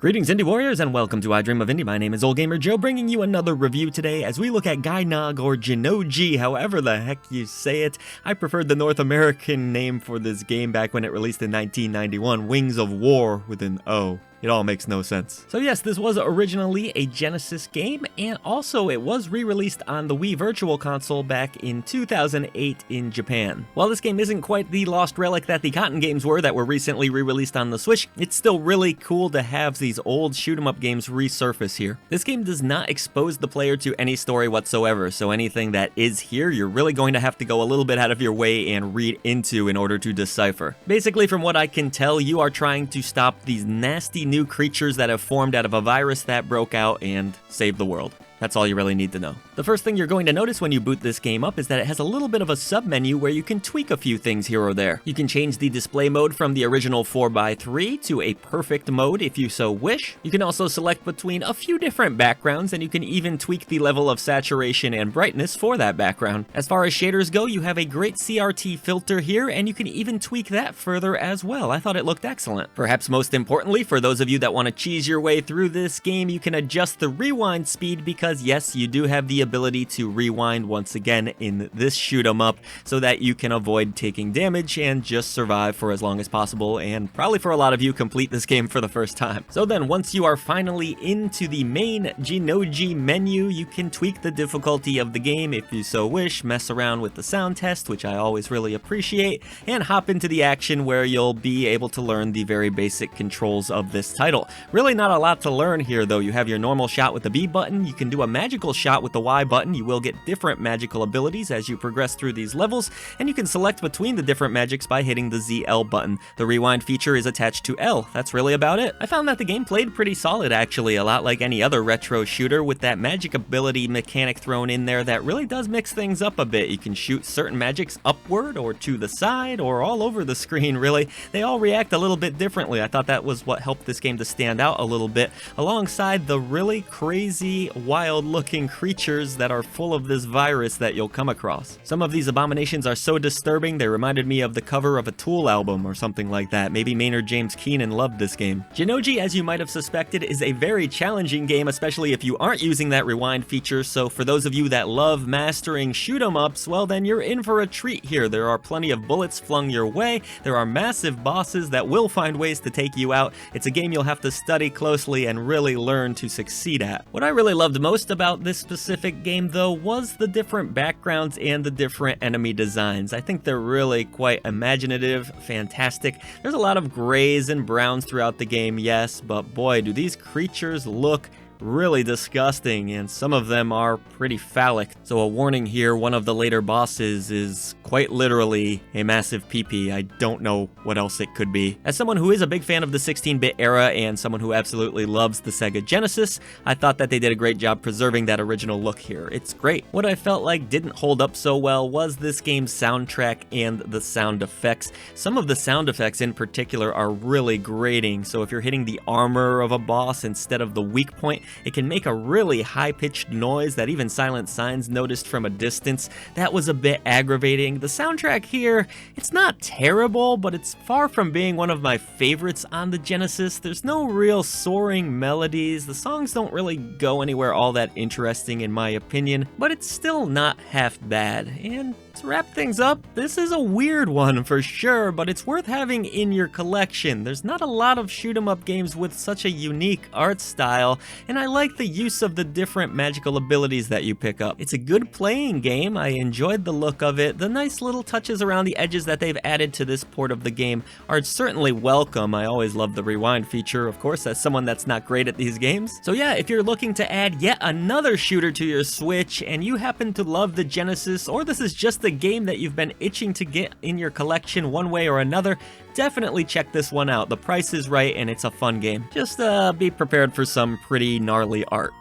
Greetings Indie Warriors and welcome to I Dream of Indie. My name is Ole Gamer Joe, bringing you another review today as we look at Gynoug or Gynoug, however the heck you say it. I preferred the North American name for this game back when it released in 1991, Wings of War with an O. It all makes no sense. So yes, this was originally a Genesis game, and also it was re-released on the Wii Virtual Console back in 2008 in Japan. While this game isn't quite the lost relic that the Cotton games were that were recently re-released on the Switch, it's still really cool to have these old shoot-'em-up games resurface here. This game does not expose the player to any story whatsoever, so anything that is here, you're really going to have to go a little bit out of your way and read into in order to decipher. Basically, from what I can tell, you are trying to stop these nasty new creatures that have formed out of a virus that broke out and save the world. That's all you really need to know. The first thing you're going to notice when you boot this game up is that it has a little bit of a sub-menu where you can tweak a few things here or there. You can change the display mode from the original 4x3 to a perfect mode if you so wish. You can also select between a few different backgrounds, and you can even tweak the level of saturation and brightness for that background. As far as shaders go, you have a great CRT filter here, and you can even tweak that further as well. I thought it looked excellent. Perhaps most importantly, for those of you that want to cheese your way through this game, you can adjust the rewind speed because yes, you do have the ability to rewind once again in this shoot 'em up so that you can avoid taking damage and just survive for as long as possible, and probably for a lot of you complete this game for the first time. So then once you are finally into the main Gynoug menu, you can tweak the difficulty of the game if you so wish, mess around with the sound test, which I always really appreciate, and hop into the action where you'll be able to learn the very basic controls of this title. Really not a lot to learn here though. You have your normal shot with the B button, you can do a magical shot with the Y button. You will get different magical abilities as you progress through these levels, and you can select between the different magics by hitting the ZL button. The rewind feature is attached to L. That's really about it. I found that the game played pretty solid actually, a lot like any other retro shooter with that magic ability mechanic thrown in there that really does mix things up a bit. You can shoot certain magics upward or to the side or all over the screen really. They all react a little bit differently. I thought that was what helped this game to stand out a little bit, alongside the really crazy, wild looking creatures that are full of this virus that you'll come across. Some of these abominations are so disturbing they reminded me of the cover of a Tool album or something like that. Maybe Maynard James Keenan loved this game. Gynoug, as you might have suspected, is a very challenging game, especially if you aren't using that rewind feature, so for those of you that love mastering shoot 'em ups, well then you're in for a treat here. There are plenty of bullets flung your way, there are massive bosses that will find ways to take you out. It's a game you'll have to study closely and really learn to succeed at. What I really loved most about this specific game though was the different backgrounds and the different enemy designs. I think they're really quite imaginative, fantastic. There's a lot of grays and browns throughout the game, yes, but boy do these creatures look really disgusting, and some of them are pretty phallic. So a warning here, one of the later bosses is quite literally a massive pee-pee. I don't know what else it could be. As someone who is a big fan of the 16-bit era and someone who absolutely loves the Sega Genesis, I thought that they did a great job preserving that original look here. It's great. What I felt like didn't hold up so well was this game's soundtrack and the sound effects. Some of the sound effects in particular are really grating, so if you're hitting the armor of a boss instead of the weak point, it can make a really high-pitched noise that even Silent Signs noticed from a distance. That was a bit aggravating. The soundtrack here, it's not terrible, but it's far from being one of my favorites on the Genesis. There's no real soaring melodies. The songs don't really go anywhere all that interesting in my opinion, but it's still not half bad. And to wrap things up, this is a weird one for sure, but it's worth having in your collection. There's not a lot of shoot 'em up games with such a unique art style, and I like the use of the different magical abilities that you pick up. It's a good playing game. I enjoyed the look of it. The nice little touches around the edges that they've added to this port of the game are certainly welcome. I always love the rewind feature, of course, as someone that's not great at these games. So yeah, if you're looking to add yet another shooter to your Switch and you happen to love the Genesis, or this is just a game that you've been itching to get in your collection one way or another, definitely check this one out. The price is right and it's a fun game. Just be prepared for some pretty gnarly art.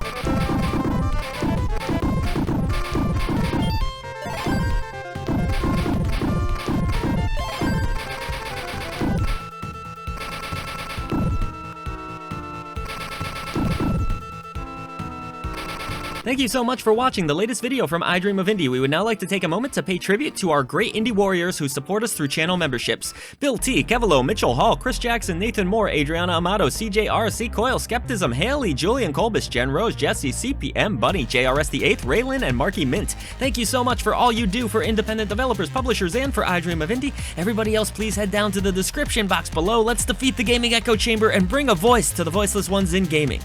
Thank you so much for watching the latest video from I Dream of Indie. We would now like to take a moment to pay tribute to our great indie warriors who support us through channel memberships. Bill T, Kevilo, Mitchell Hall, Chris Jackson, Nathan Moore, Adriana Amato, CJ RC Coil, Skepticism, Haley, Julian Colbus, Jen Rose, Jesse, CPM, Bunny, JRS the 8th, Raylan, and Marky Mint. Thank you so much for all you do for independent developers, publishers, and for I Dream of Indie. Everybody else, please head down to the description box below. Let's defeat the gaming echo chamber and bring a voice to the voiceless ones in gaming.